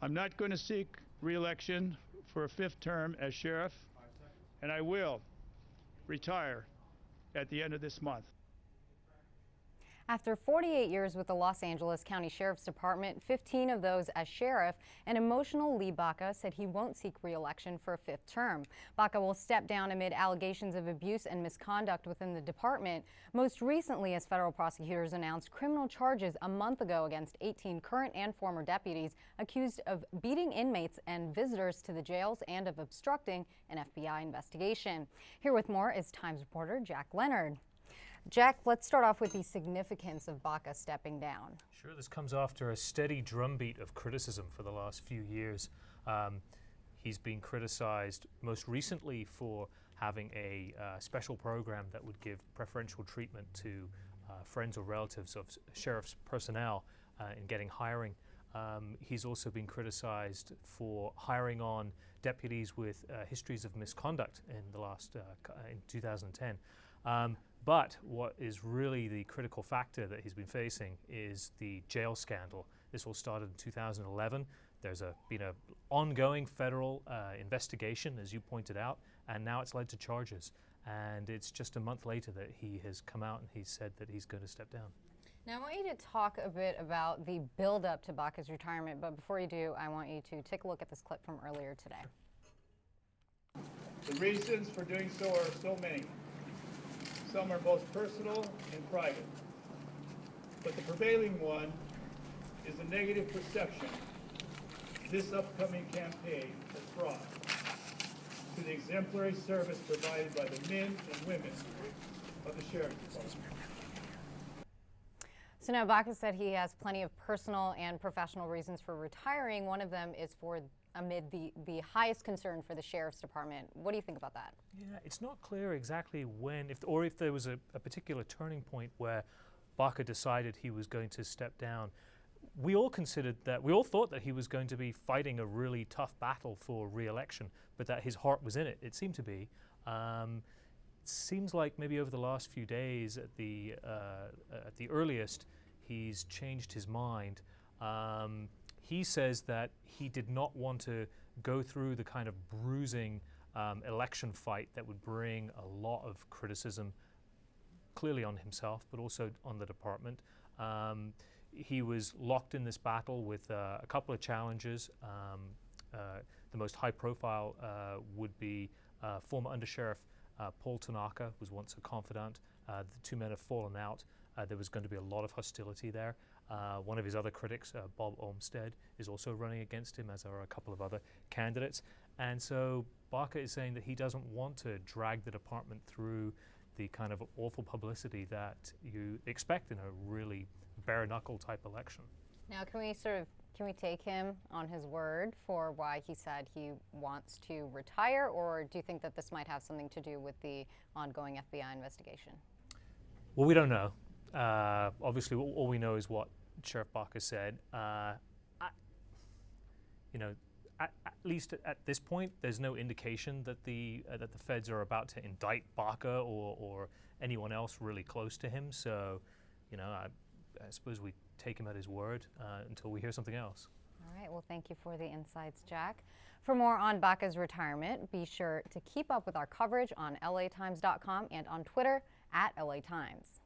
I'm not going to seek re-election for a 5th term as sheriff, and I will retire at the end of this month. After 48 years with the Los Angeles County Sheriff's Department, 15 of those as sheriff, an emotional Lee Baca said he won't seek re-election for a 5th term. Baca will step down amid allegations of abuse and misconduct within the department, most recently as federal prosecutors announced criminal charges a month ago against 18 current and former deputies accused of beating inmates and visitors to the jails and of obstructing an FBI investigation. Here with more is Times reporter Jack Leonard. Jack, let's start off with the significance of Baca stepping down. Sure, this comes after a steady drumbeat of criticism for the last few years. He's been criticized most recently for having a special program that would give preferential treatment to friends or relatives of sheriff's personnel in getting hiring. He's also been criticized for hiring on deputies with histories of misconduct in the last in 2010. But what is really the critical factor that he's been facing is the jail scandal. This all started in 2011. There's been an ongoing federal investigation, as you pointed out, and now it's led to charges. And it's just a month later that he has come out and he said that he's going to step down. Now, I want you to talk a bit about the build-up to Baca's retirement, but before you do, I want you to take a look at this clip from earlier today. The reasons for doing so are so many. Some are both personal and private. But the prevailing one is a negative perception this upcoming campaign has brought to the exemplary service provided by the men and women of the Sheriff's Department. So now Baca said he has plenty of personal and professional reasons for retiring. One of them is for amid the highest concern for the Sheriff's Department. What do you think about that? Yeah, it's not clear exactly when, if there was a particular turning point where Baca decided he was going to step down. We all thought that he was going to be fighting a really tough battle for re-election, but that his heart was in it. It seemed to be. It seems like maybe over the last few days, at the earliest, he's changed his mind. He says that he did not want to go through the kind of bruising election fight that would bring a lot of criticism, clearly on himself, but also on the department. He was locked in this battle with a couple of challenges. The most high profile would be former Undersheriff Paul Tanaka was once a confidant. The two men have fallen out. There was going to be a lot of hostility there. One of his other critics, Bob Olmsted, is also running against him, as are a couple of other candidates. And so Baca is saying that he doesn't want to drag the department through the kind of awful publicity that you expect in a really bare-knuckle type election. Now, can we take him on his word for why he said he wants to retire, or do you think that this might have something to do with the ongoing FBI investigation? Well, we don't know. Obviously, all we know is what Sheriff Baca said. At least at this point, there's no indication that the feds are about to indict Baca or anyone else really close to him. So, I suppose we take him at his word until we hear something else. All right. Well, thank you for the insights, Jack. For more on Baca's retirement, be sure to keep up with our coverage on LATimes.com and on Twitter @LATimes.